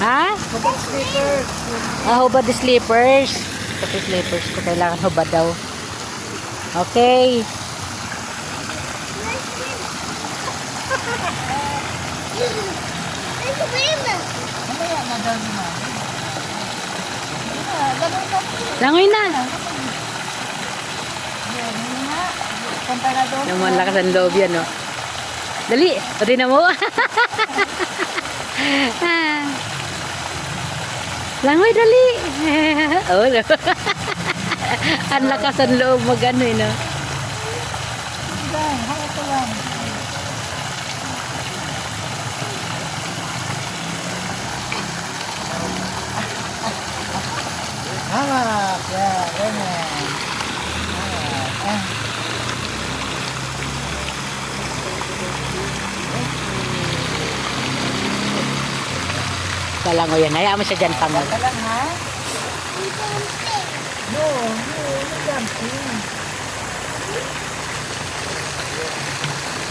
Ha? Hubad slippers. Hubad slippers. Pati slippers ko kailangan hubad daw. Okay. Mamaya na daw naman. Langoy na. Kanta na doon. Naman lakas ang loob yan, no? Dali. Pati na mo. Langoy, dali. Oh, no. Ang lakas ang loob mag-ano, no? Yan, hanggang ko lang. Hanap. Yan, ganyan. Hanap. Langoy yan. Hayaan mo siya dyan pang. Basta lang, ha? No, jumping.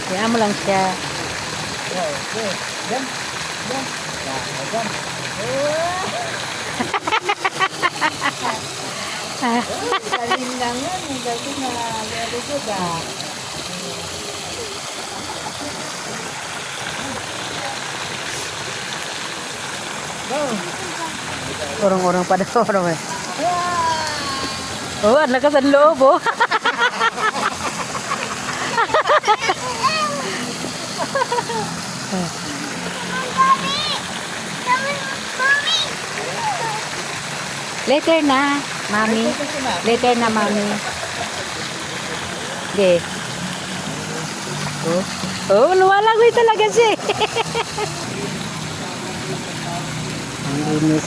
Hayaan mo lang siya. Okay. Jump. Jump. Yeah, jump. Galing lang yan. Galing na. Very good, ah. Go. Urong-urong pa daw. Oh, ang lakas ang loob, oh. Later na, mami. Later na, mami. Okay. Oh, lumalangoy talaga siya. Ang linis.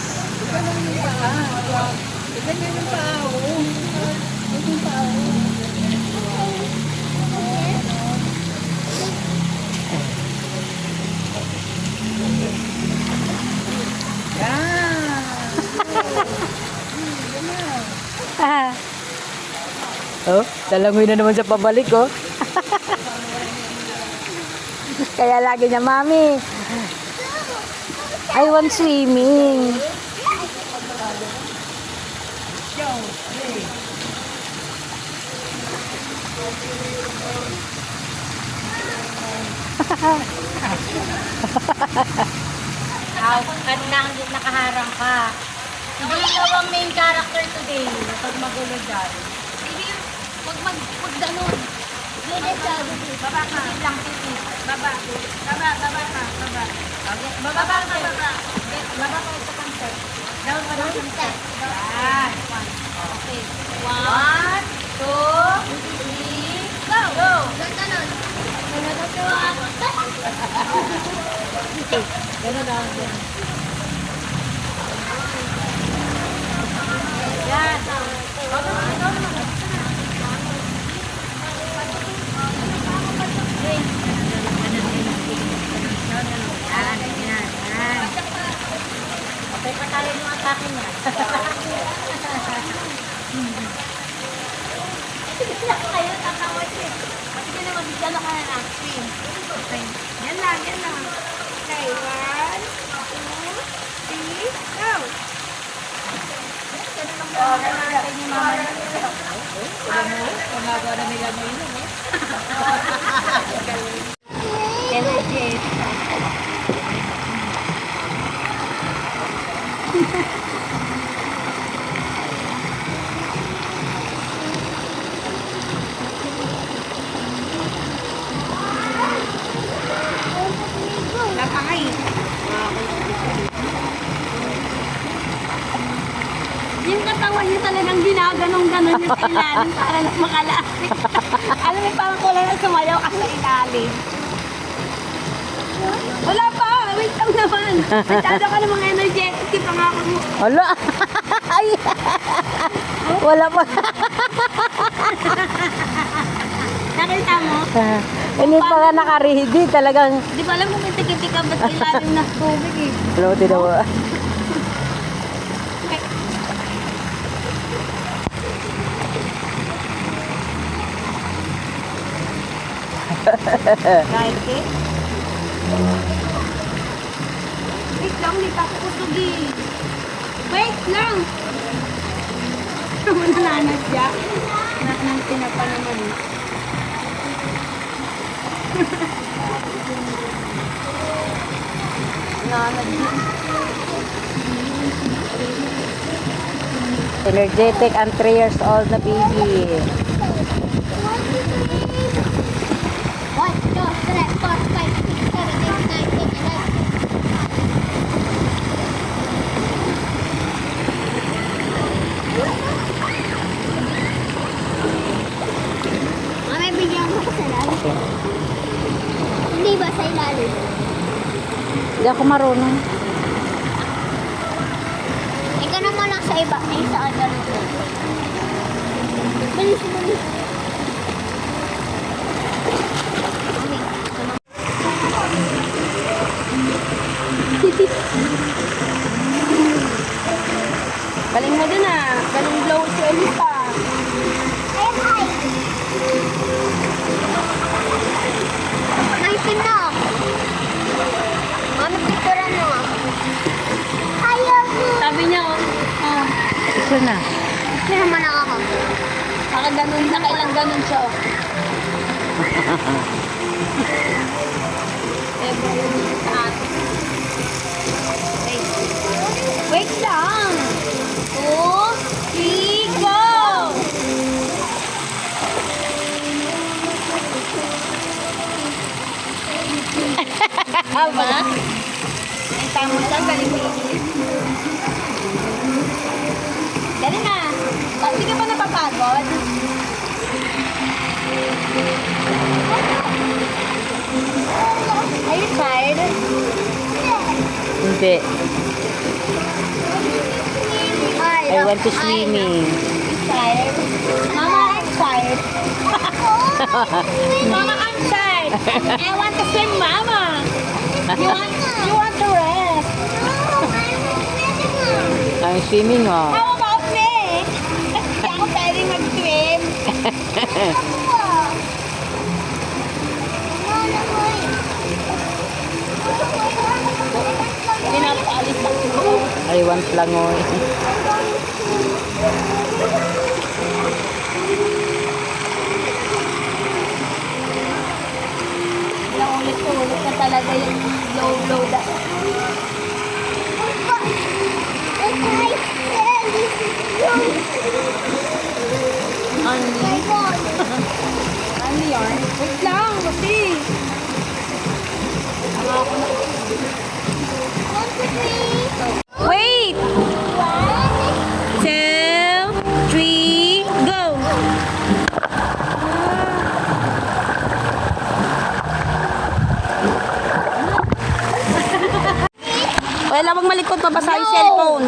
Ganyan yung paa, oh. Yung paa, oh. Ah. Oh, dalangoy na naman sa pabalik, oh. Kaya lagi niya, mami, I want swimming. Kanina hindi nakaharang ka. Hindi ikaw ang main character today. Pag magulo dyan. Hindi, pag ganun. Baba ka. Titit lang, titit. Baba. Baba ka. Baba. Okay. Baba ka. Baba ka sa concept. Down ka ng concept. Yan. Okay. 1, 2, 3, go! Go! Ganun. Ganun lang. Yan. Okay, patalo yung atake niya. Kayo tatawa siya. Pati ka naman, bigyan na ka na ng screen. Okay. Yan lang. Okay, 1, 2, 3, go! Oh, natin yung mama niya. Pumagawa na nila mo yun, eh. Legit. Napakay. Yung katawan niya talagang ginaganong-ganon niya sa ilalim para lang makalasik. Alam mo, parang kulang na sumayaw ka sa ilalim. Wala pa! Wait lang naman! Masyado ka namang energetic, pangako mo. Wala. Ay. Wala pa. Nakita mo? Hindi pa nga naka-ready talagang. Di ba alam mo may tikitik ka ba't ilalim ng tubig eh? Alam mo, tinawa. Like it? Wait lang. lang, may papukusog eh. Wait lang! Nananadya. Nananadya na pa naman. Nananadya. Energetic and 3 years old na baby. 1, 2, 3, 4, 5, 6, 7, 8, 9, 10, 11. May bigyan mo ko sa ilalim. Hindi ba sa ilalim? Hindi ako marunong. Ikaw naman lang sa iba. Ay, sa ano. Bilis, bilis. Galing mo dun ah. Galing blow si Elisa. Ay, hi. Naitim na. Mami, picturean mo. Ayaw mo. Sabi niya, oh. Ito na. Hindi naman ako. Baka ganun, nakailang ganun siya, oh. Wait lang. 2, 3, go! Haba? Ay, tamo siya, galing mo. Galing na. Hindi ka pa napapagod? Are you tired? Hindi. Hi. I want to swimming. Tired? Mama, I'm tired. Mama, I'm tired. I want to swim, Mama. You want to rest? I'm swimming, oh. How about me? Hindi ako pwedeng mag-swim. Pinapaalis ako. I want langoy. Ilang ulit na talaga yung low da. Ano yarn? Wait lang, kasi. Wait! 2, 3, go! Wala, wag malikot, mabasa yung cellphone.